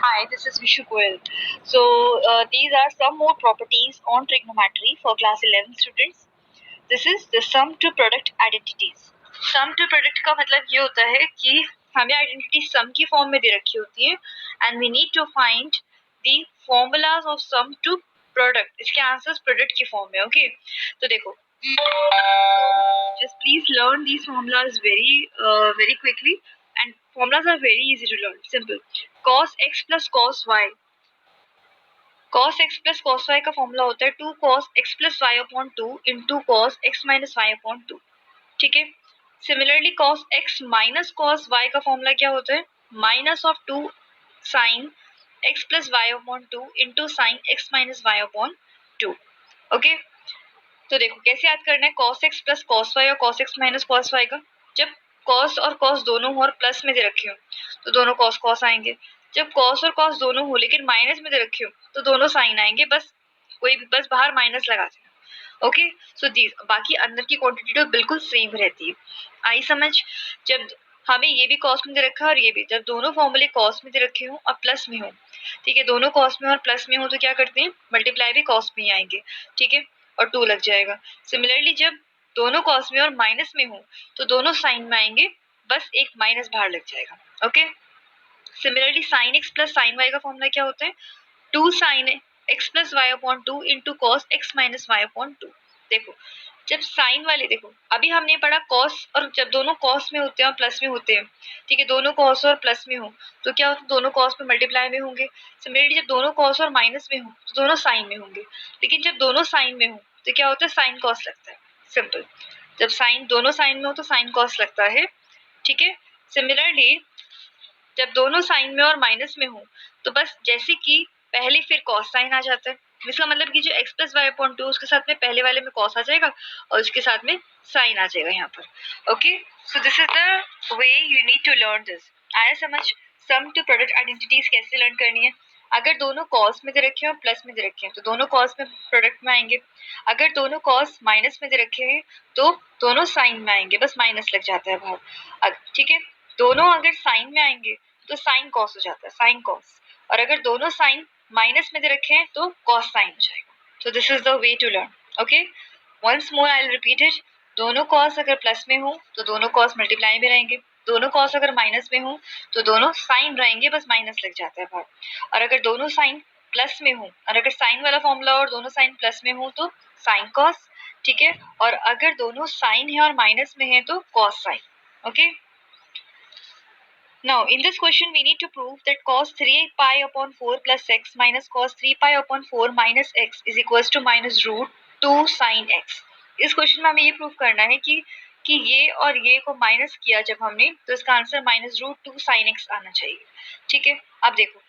Hi, this is Vishu Goyal. These are some more properties on trigonometry for class 11 students. This is the sum to product identities. Sum to product का मतलब ये होता है कि हमें identity सम की form में दे रखी होती है and we need to find the formulas of sum to product. इसके आंसर्स प्रोडक्ट की फॉर्म में. ओके, तो देखो, just please learn these formulas very quickly, and formulas are very easy to learn. Simple. Cos x plus cos y. Cos x plus cos y का formula होता है 2 cos x plus y upon 2 into cos x minus y upon 2. ठीक है. Similarly, cos x minus cos y का formula क्या होता है? Minus of 2 sin x plus y upon 2 into sin x minus y upon 2. Okay, तो देखो कैसे याद करना है cos x plus cos y और cos x minus cos y का. जब cos और cos दोनों हो और प्लस में दे रखे हो तो दोनों cos cos आएंगे. जब cos और cos दोनों हो लेकिन माइनस में दे रखे हो तो दोनों साइन आएंगे. बस बाहर माइनस लगा देना. ओके, सो दीज बाकी अंदर की क्वांटिटी तो बिल्कुल सेम रहती है. आई समझ. जब हमें ये भी कॉस में दे रखा है और ये भी, जब दोनों फॉर्मूले कॉस में दे रखे हो और प्लस में हो, ठीक है, दोनों कॉस में और प्लस में हो तो क्या करते हैं, मल्टीप्लाई भी कॉस में ही आएंगे. ठीक है, और 2 लग जाएगा. सिमिलरली जब दोनों कॉस में और माइनस में हो तो दोनों साइन में आएंगे, बस एक माइनस बाहर लग जाएगा. Okay, similarly sine x plus sine y का फॉर्मूला क्या होता है? 2 sin x plus y upon 2 into cos x minus y upon 2. देखो, जब साइन वाले, देखो अभी हमने पढ़ा कॉस, और जब दोनों कॉस में होते हैं और प्लस में होते हैं, ठीक है, दोनों कॉस और प्लस में हो तो क्या होता है, दोनों कॉस में मल्टीप्लाई में होंगे. सिमिलरली जब दोनों कॉस और माइनस में हो तो दोनों साइन में होंगे. लेकिन जब दोनों साइन में हो तो क्या होता है, साइन कॉस लगता है. सिंपल. जब साइन दोनों साइन में हो तो साइन कॉस लगता है. ठीक है. सिमिलरली जब दोनों साइन में और माइनस में हो तो बस जैसे कि पहले फिर कॉस साइन आ जाता है. इसका मतलब कि जो x प्लस वाई अपॉन 2 उसके साथ में पहले वाले में कॉस आ जाएगा और उसके साथ में साइन आ जाएगा यहाँ पर. Okay, so this is the way you need to learn this. आया समझ? सम टू प्रोडक्ट आइडेंटिटीज कैसे लर्न करनी है. अगर दोनों कॉस में दे रखे हैं और प्लस में दे रखे हैं तो दोनों कॉस में प्रोडक्ट में आएंगे. अगर दोनों कॉस माइनस में दे रखे हैं तो दोनों साइन में आएंगे, बस माइनस लग जाता है बाहर. ठीक है, दोनों अगर साइन में आएंगे तो साइन कॉस हो जाता है, साइन कॉस. और अगर दोनों साइन माइनस में दे रखे हैं तो कॉस साइन हो जाएगा. So this is the way to learn. Okay, once more I will repeat it. दोनों कॉस अगर प्लस में हो तो दोनों कॉस मल्टीप्लाई में रहेंगे. दोनों कॉस अगर माइनस में हो तो दोनों साइन रहेंगे, बस माइनस लग जाता है बाहर. और अगर दोनों साइन प्लस में हो, और अगर साइन वाला फॉर्मूला और दोनों साइन प्लस में हो तो साइन कॉस. ठीक है, और अगर दोनों साइन है और माइनस में है तो cos sine. Okay, now in this question we need to prove that cos 3 pi upon 4 plus x minus cos 3 pi upon 4 minus x is equals to minus root 2 sin x. इस question में हमें ये prove करना है कि ये और ये को माइनस किया जब हमने तो इसका answer minus root 2 sin x आना चाहिए. ठीक है, अब देखो,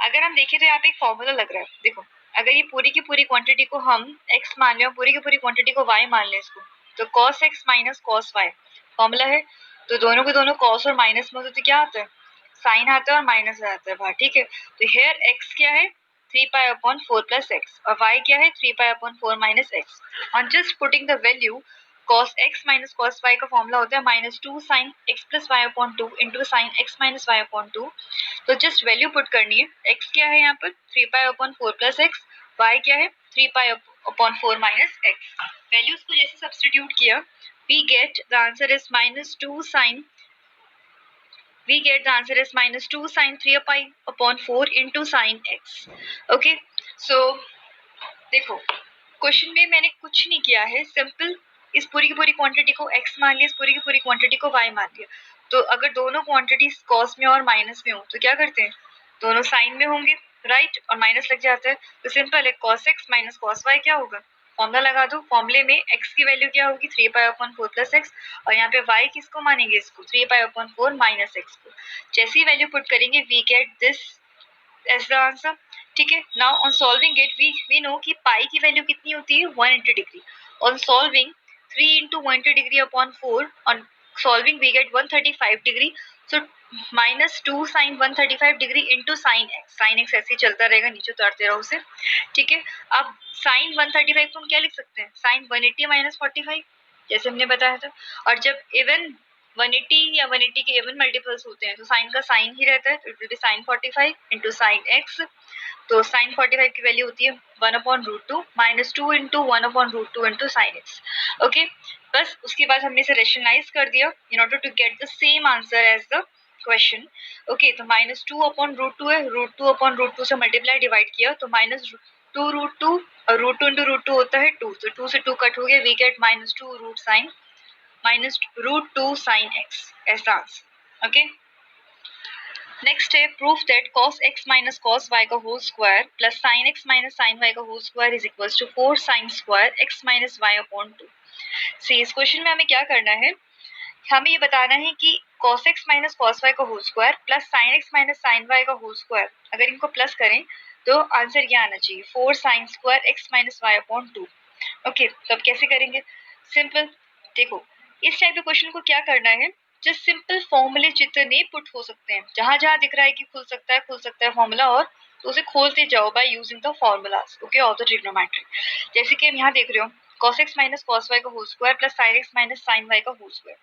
अगर हम देखें तो यहाँ पे एक फॉर्मूला लग रहा है. देखो, अगर ये पूरी की पूरी क्वांटिटी को हम x मान लें और पूरी की पूरी क्वांटिटी को y मान लें इसको, तो cos x minus cos y formula है. तो दोनों के दोनों cos और माइनस में होते तो क्या आता है, साइन आता है और माइनस आता है बाहर. ठीक है, तो हेयर x क्या है, 3 pi upon 4 plus x, और y क्या है, 3 pi upon 4 minus x. On just putting the value, cos x minus cos y का फॉर्मूला होता है minus 2 sin x plus y upon 2 into sin x minus y upon 2. तो just value put करनी है. x क्या है यहाँ पर, 3 pi upon 4 plus x, y क्या है, 3 pi upon 4 minus x. Values को जैसे सब्स्टिट्यूट किया, we get the answer is minus 2 sin, we get the answer is minus 2 sin 3 pi upon 4 into sin x. Okay, so देखो question में मैंने कुछ नहीं किया है, सिंपल इस पूरी की पूरी क्वांटिटी को x मान लिया, इस पूरी की पूरी क्वांटिटी को y मान लिया. तो अगर दोनों क्वांटिटी कॉस में और माइनस में हो तो क्या करते हैं, दोनों साइन में होंगे, राइट, और माइनस लग जाता है. तो सिंपल है, cos x minus cos y क्या होगा, फॉर्मूला लगा दो. फॉर्मूले में x की वैल्यू क्या होगी, 3 pi upon 4 plus x, और यहाँ पे y किसको मानेंगे, इसको 3 pi upon 4 minus x को. जैसी वैल्यू पुट करेंगे we get this as the answer. ठीक है, now on solving it we know कि पाई की वैल्यू कितनी होती है, 180 degree. On solving 3 into 180 degree upon 4, on solving we get 135 degree. So minus 2 sine 135 degree into sine x. Sine x ऐसे ही चलता रहेगा, नीचे उतारते रहो उसे. ठीक है, अब साइन 135 को हम क्या लिख सकते हैं, साइन 180 माइनस 45 जैसे हमने बताया था. और जब इवन 180 या 180 के इवन मल्टीपल्स होते हैं, तो साइन का साइन ही रहता है, तो it will be sine 45 into sine x. तो साइन 45 की वैल्यू होती है 1/√2 minus 2 into 1/√2 into sine x. Okay, बस उसके बाद हमने इसे रेशनलाइज कर दिया in order to get the same answer as the question. Okay, तो -2/√2 है, √2/√2 से मल्टीप्लाई डिवाइड किया तो -2√2 और √2 इंटू √2 होता है 2, तो 2 से 2 कट हो गया, we get -2 sin x as the answer. Okay. Next है proof that cos x minus cos y का whole square plus sin x minus sin y का whole square is equals to 4 sin square x minus y upon 2। See इस question में हमें क्या करना है, हमें ये बताना है कि cos x minus cos y का whole square plus sin x minus sin y का होल स्क्वायर, अगर इनको प्लस करें तो आंसर क्या आना चाहिए 4 sin square x minus y upon 2। Okay, तो अब कैसे करेंगे, सिंपल, देखो इस टाइप के क्वेश्चन को क्या करना है, जस्ट सिंपल फॉर्मूले जितने पुट हो सकते हैं, जहां जहां दिख रहा है कि खुल सकता है फॉर्मूला, और तो उसे खोलते जाओ by using the formulas, okay, of the trigonometry. जैसे कि हम यहाँ देख रहे हो cos x minus cos y का whole square plus sin x minus sin y का होल स्क्वायर,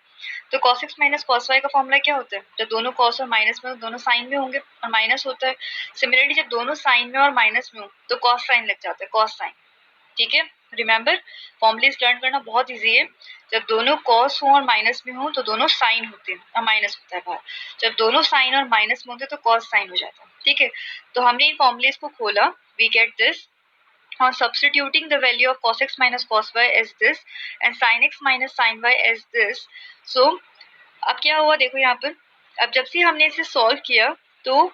तो cos x minus cos y का फॉर्मूला क्या होता है, जब दोनों cos और माइनस में, दोनों साइन में होंगे और माइनस होता है। सिमिलरली जब दोनों साइन में और माइनस में हो तो cos साइन लग जाता है, cos साइन, ठीक है। रिमेंबर, फॉर्मूलेस लर्न करना बहुत इजी है, जब दोनों कॉस हो और माइनस में हो तो दोनों साइन होते हैं और माइनस होता है बाहर, जब दोनों साइन और माइनस में होते हैं तो कॉस साइन हो जाता है, ठीक है। तो हमने इन फॉर्मूलेस को खोला, वी गेट दिस, और substituting the value of cos x minus cos y as this and sin x minus sin y as this, so अब क्या हुआ देखो यहाँ पर, अब जब से हमने इसे सॉल्व किया तो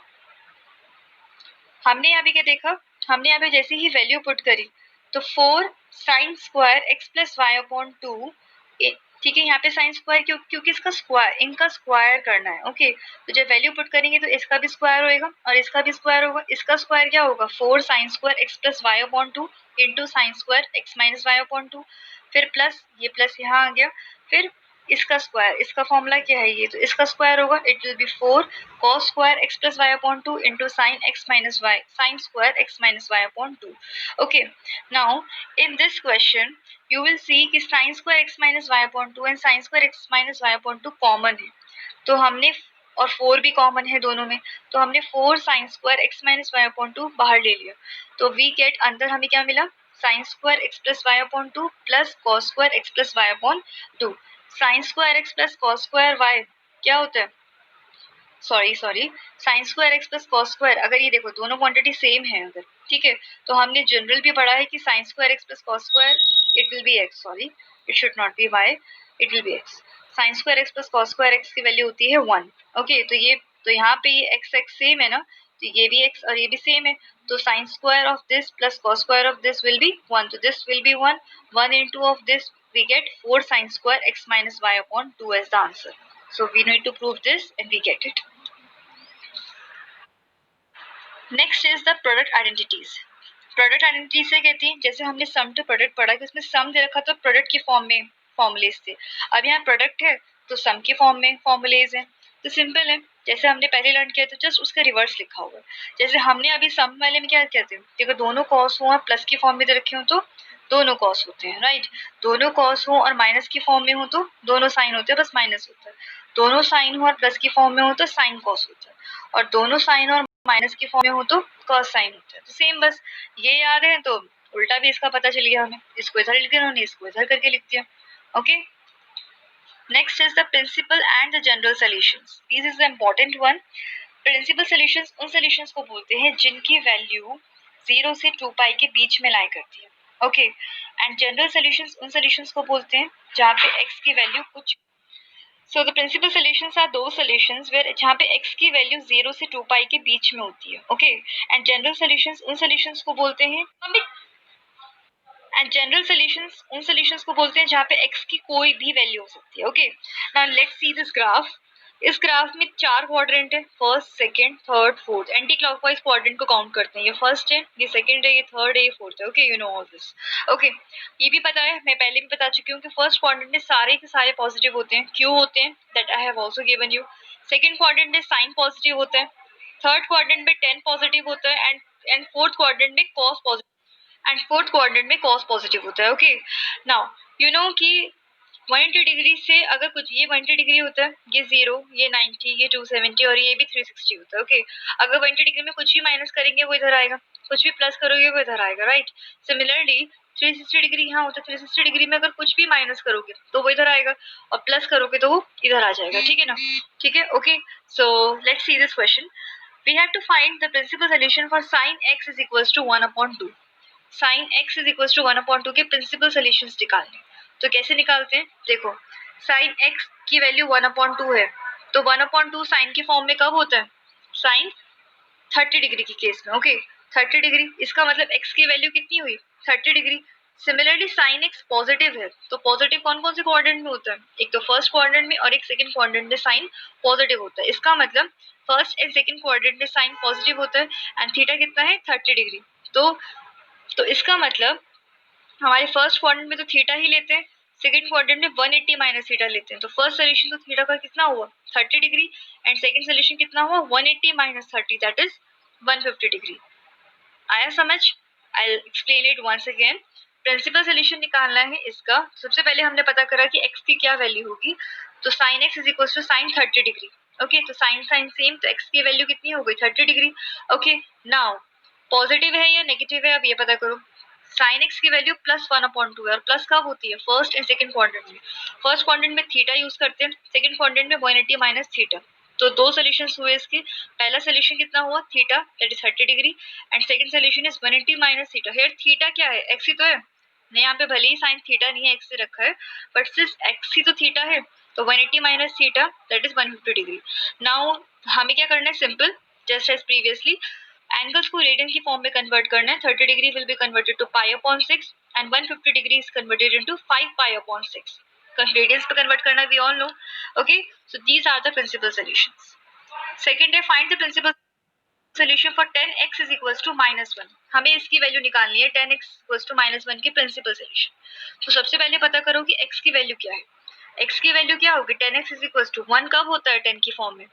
हमने यहाँ पे क्या देखा, हमने यहाँ पे जैसे ही वैल्यू पुट करी तो 4 sine square x plus y upon 2, ठीक है। यहाँ पे साइन स्क्वायर क्योंकि इसका स्क्वायर, इनका स्क्वायर करना है, ओके। तो जब वैल्यू पुट करेंगे तो इसका भी स्क्वायर होएगा और इसका भी स्क्वायर होगा, इसका स्क्वायर क्या होगा 4 sine square x plus y upon 2 into sine square x minus y upon 2, फिर प्लस ये प्लस यहाँ आ गया, फिर इसका स्क्वायर, इसका फॉर्मूला क्या है ये, तो इसका स्क्वायर होगा, it will B 4 cos square x plus y upon 2 into sin x minus y, sin square x minus y upon 2. Okay, now in this question you will see कि sin square x minus y upon 2 and sin square x minus y upon 2 common है, तो हमने, और 4 भी common है दोनों में, तो हमने 4 sin square x minus y upon 2 बाहर ले लिया, तो we get अंदर हमें क्या मिला sin square x plus y upon 2 plus cos square x plus y upon 2। sin square x plus cos square y क्या होता है, sorry sine square x plus cos square, अगर ये देखो दोनों क्वांटिटी सेम है अगर, ठीक है, तो हमने जनरल भी पढ़ा है कि sine square x plus cos square it will be x, sorry it should not be y, it will be x. Sine square x plus cos square x की वैल्यू होती है 1, ओके। तो ये, तो यहाँ पे ये एक्स एक्स सेम है ना, तो ये भी एक्स और ये भी सेम है, तो sine square of this plus cos square of this will be 1, तो this will be 1, 1 into of this we get 4 sin square x minus y upon 2 as the answer. So we need to prove this and we get it. Next is the product identities. Product identity से कहती है, जैसे हमने सम to product पढ़ा कि उसमें सम दे रखा तो प्रोडक्ट की फॉर्म में फॉर्मुलेज थे, अब यहाँ प्रोडक्ट है तो सम की फॉर्म में फॉर्मुलेज है, तो सिंपल है, जैसे हमने पहले लर्न किया तो जस्ट उसका रिवर्स लिखा हुआ है। जैसे हमने अभी सम वाले में क्या कहते हैं, देखो दोनों कॉस हो और प्लस की फॉर्म में दे रखे हो तो दोनों कॉस होते हैं, राइट। दोनों कॉस हो और माइनस की फॉर्म में हो तो दोनों साइन होते हैं, बस माइनस होता है। दोनों साइन हो और प्लस की फॉर्म में हो तो साइन कॉस होता है, और दोनों साइन और माइनस की फॉर्म में हो तो कॉस साइन होता है, तो सेम, बस ये याद है तो उल्टा भी इसका पता चल गया हमें, इसको इधर लिख दिया उन्होंने, इसको इधर करके लिख दिया, okay. Next is the principal and the general solutions, this is the important one. Principal solutions उन सॉल्यूशंस को बोलते हैं जिनकी वैल्यू 0 से 2 पाई के बीच में लाई करती है, ओके। एंड जनरल सॉल्यूशंस उन सॉल्यूशंस को बोलते हैं जहाँ पे x की वैल्यू कुछ, so the principal solutions are those solutions where जहाँ पे x की वैल्यू 0 से 2 पाई के बीच में होती है, ओके। एंड जनरल सॉल्यूशंस उन सॉल्यूशंस को बोलते हैं, एंड जनरल सॉल्यूशंस उन सॉल्यूशंस को बोलते हैं जहाँ पे x की कोई भी वैल्यू हो सकती है, okay. Now let's see this graph. इस ग्राफ में 4 क्वाड्रेंट है, first second third fourth, anti clockwise quadrant को काउंट करते हैं, ये फर्स्ट है, ये सेकंड है, ये थर्ड है, ये फोर्थ है, okay, you know all this, okay. ये भी पता है, मैं पहले भी बता चुकी हूँ कि फर्स्ट क्वाड्रेंट में सारे के सारे पॉजिटिव होते हैं, क्यों होते हैं that I have also given you. Second quadrant में साइन पॉजिटिव होता है, थर्ड क्वाड्रेंट में 10 पॉजिटिव होता है, एंड फोर्थ क्वाड्रेंट में cos positive, and fourth quadrant में कॉस पॉजिटिव होता है, ओके। नाउ यू नो कि 180 डिग्री से अगर कुछ ये 180 डिग्री होता है, ये 0, ये 90, ये 270 और ये भी 360 होता है। ओके, अगर 180 डिग्री में कुछ भी माइनस करेंगे वो इधर आएगा, कुछ भी प्लस करोगे वो इधर आएगा, राइट। सिमिलरली 360 डिग्री यहाँ होता है, 360 डिग्री में अगर कुछ भी माइनस करोगे तो वो इधर आएगा और प्लस करोगे तो वो इधर आ जाएगा, ठीक है ना। ठीक है, okay. So let's see this question. We have to find the principal solution for sin x is equals to 1/2. sin x is equals to 1/2 के प्रिंसिपल सॉल्यूशंस निकालने। तो कैसे निकालते हैं, देखो sin x की वैल्यू 1/2 है, तो 1/2 साइन के फॉर्म में कब होता है, साइन 30 डिग्री की केस में। ओके, 30 डिग्री, इसका मतलब x की वैल्यू कितनी हुई, 30 degree. Similarly sign x positive है, तो पॉजिटिव कौन कौन से क्वाड्रेंट में होता है, एक तो फर्स्ट क्वाड्रेंट में और एक सेकंड क्वाड्रेंट में साइन पॉजिटिव होता है। इसका मतलब फर्स्ट एंड सेकंड क्वाड्रेंट में साइन पॉजिटिव होता है एंड थीटा कितना है, 30 डिग्री। तो इसका मतलब हमारे फर्स्ट क्वाड्रेंट में तो थीटा ही लेते हैं, सेकंड क्वाड्रेंट में 180 माइनस थीटा लेते हैं। तो फर्स्ट सोल्यूशन तो थीटा का कितना हुआ, 30 डिग्री एंड सेकंड सोल्यूशन कितना हुआ, 180 माइनस 30, दैट इज 150 डिग्री। आया समझ, I explain it once again. Principal solution निकालना है इसका। सबसे पहले हमने पता करा कि x की क्या वैल्यू होगी, तो sin x is equal to sin 30 degree. Okay, तो साइन साइन सेम, तो x की वैल्यू कितनी हो गई, 30 डिग्री। ओके, नाउ पॉजिटिव है या नेगेटिव है अब ये पता करो। sin x की वैल्यू +1/2 है और प्लस कब होती है, फर्स्ट एंड सेकंड क्वाड्रेंट में। फर्स्ट क्वाड्रेंट में थीटा यूज करते हैं, सेकंड क्वाड्रेंट में 180 माइनस थीटा। तो दो सोल्यूशंस हुए इसके। पहला सोल्यूशन कितना हुआ, theta that is 30 degree and second solution is 180 minus theta. Here theta क्या है, x ही तो है नहीं, यहाँ पे भले ही साइन थीटा नहीं है, x से रखा है, बट सिर्फ x ही तो थीटा है। तो 180 minus theta that is 150 degree. Now हमें क्या करना है, simple, just as previously angles को रेडियन की फॉर्म में कन्वर्ट करना है। 30 degree will be converted to π/6 and 150 degree is converted into 5π/6। Radians पे कन्वर्ट करना we all know. Okay, so these are the principal solutions. Second है find the principal solution for 10x is equals to -1। हमें इसकी value निकालनी है 10x equals to -1 के principal solution. तो सबसे पहले पता करो कि x की वैल्यू क्या है। x की वैल्यू क्या होगी, 10x इज इक्वल्स टू 1 कब होता है 10 की फॉर्म में,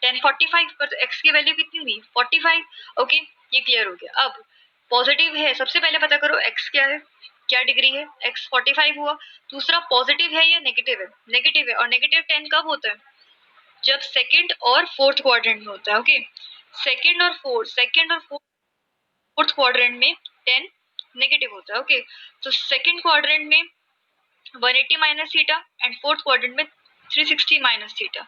10 45 पर, तो x की वैल्यू कितनी हुई 45। ओके, ये क्लियर हो गया। अब पॉजिटिव है, सबसे पहले पता करो x क्या है, क्या डिग्री है, x 45 हुआ। दूसरा पॉजिटिव है या नेगेटिव है, नेगेटिव है, और नेगेटिव 10 कब होता है, जब सेकंड और फोर्थ क्वाड्रेंट में होता है। ओके, सेकंड और फोर्थ क्वाड्रेंट में 10 नेगेटिव होता है। ओके, तो सेकंड क्वाड्रेंट में 180 minus theta and fourth quadrant में 360 minus theta.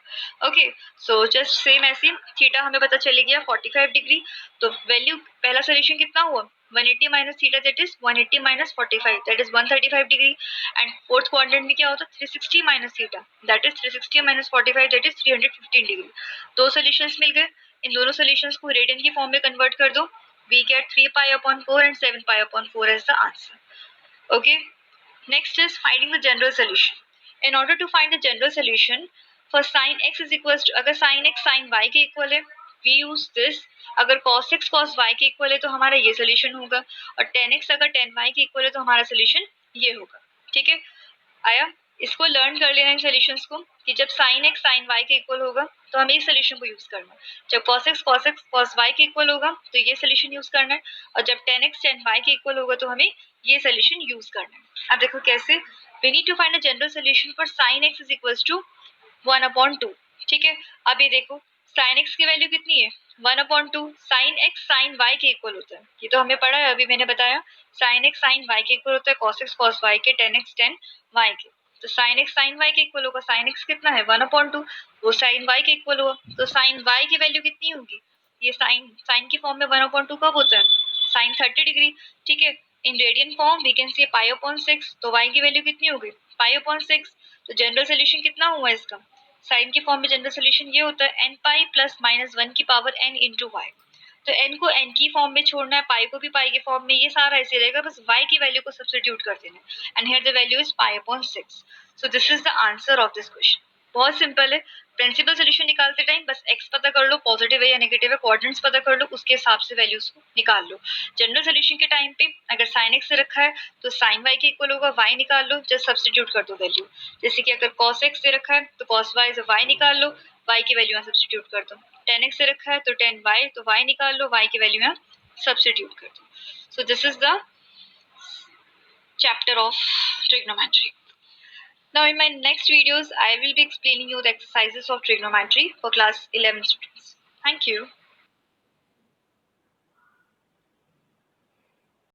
Okay, so just same ऐसे थीटा हमें पता चले गया 45 डिग्री। तो वैल्यू पहला सोल्यूशन कितना हुआ, 180 minus theta that is 180 minus 45 that is 135 degree and fourth quadrant में क्या होता है 360 minus theta that is 360 minus 45 that is 315 degree. दो सोल्यूशंस मिल गए, इन दोनों सोल्यूशंस को रेडियन की फॉर्म में कन्वर्ट कर दो, we get 3π/4 and 7π/4 as the answer. Okay, next is finding the general solution. In order to find the general solution for sin x is equals to, अगर sin x sin y के equal है, we use this। अगर cos x cos y के equal है तो हमारा ये solution होगा, और tan x अगर tan y के इक्वल है तो हमारा सोल्यूशन ये होगा। ठीक है, आया, इसको लर्न कर लेना इन सोल्यूशंस को कि जब sin x sin y के इक्वल होगा तो हमें इस सोल्यूशन को यूज करना है, जब cos x cos y के इक्वल होगा तो ये सोल्यूशन यूज करना है, और जब tan x tan y के इक्वल होगा तो हमें ये सोल्यूशन यूज करना है। अब देखो कैसे, we need to find a general solution for sin x is equals to 1/2। ठीक है, अब ये देखो sin x की वैल्यू कितनी है 1/2, sin x sin y के इक्वल होता है, ये तो हमें पढ़ा है, अभी मैंने बताया sin x sin y के इक्वल होता है cos x cos y के, tan x tan y के। तो sin x sin y के इक्वल होगा, sin x कितना है 1/2, वो sin y के इक्वल हुआ, तो sin y की वैल्यू कितनी होगी, ये sin की फॉर्म में 1/2 कब होता है, sin 30 डिग्री। ठीक है, in radian form we can say π/6, तो y की वैल्यू कितनी हो गई π/6। तो जनरल सोल्यूशन कितना हुआ इसका, साइन की फॉर्म में जनरल सोल्यूशन ये होता है n पाई प्लस -1 की पावर n इंटू वाई। तो n को n की फॉर्म में छोड़ना है, पाई को भी पाई के फॉर्म में, ये सारा ऐसे रहेगा, बस y की वैल्यू को सब्स्टिट्यूट कर देना है and here the value is π/6। So this is the answer of this question. बहुत सिंपल है, प्रिंसिपल सोल्यूशन निकालते टाइम बस x पता कर लो पॉजिटिव है या नेगेटिव है, क्वाड्रेंट्स पता कर लो, उसके हिसाब से वैल्यूज को निकाल लो। जनरल सोल्यूशन के टाइम पे अगर sin x से रखा है तो sin y के इक्वल होगा, y निकाल लो, जस्ट सब्स्टिट्यूट कर दो वैल्यू। जैसे कि अगर cos x से रखा है तो cos y से y निकाल लो, y की वैल्यू यहाँ सब्स्टिट्यूट कर दो। tan x से रखा है तो tan y, तो y निकाल लो, y की वैल्यू यहाँ सब्स्टिट्यूट कर दो। सो this is the chapter of trigonometry. Now in my next videos, I will be explaining you the exercises of trigonometry for class 11 students. Thank you.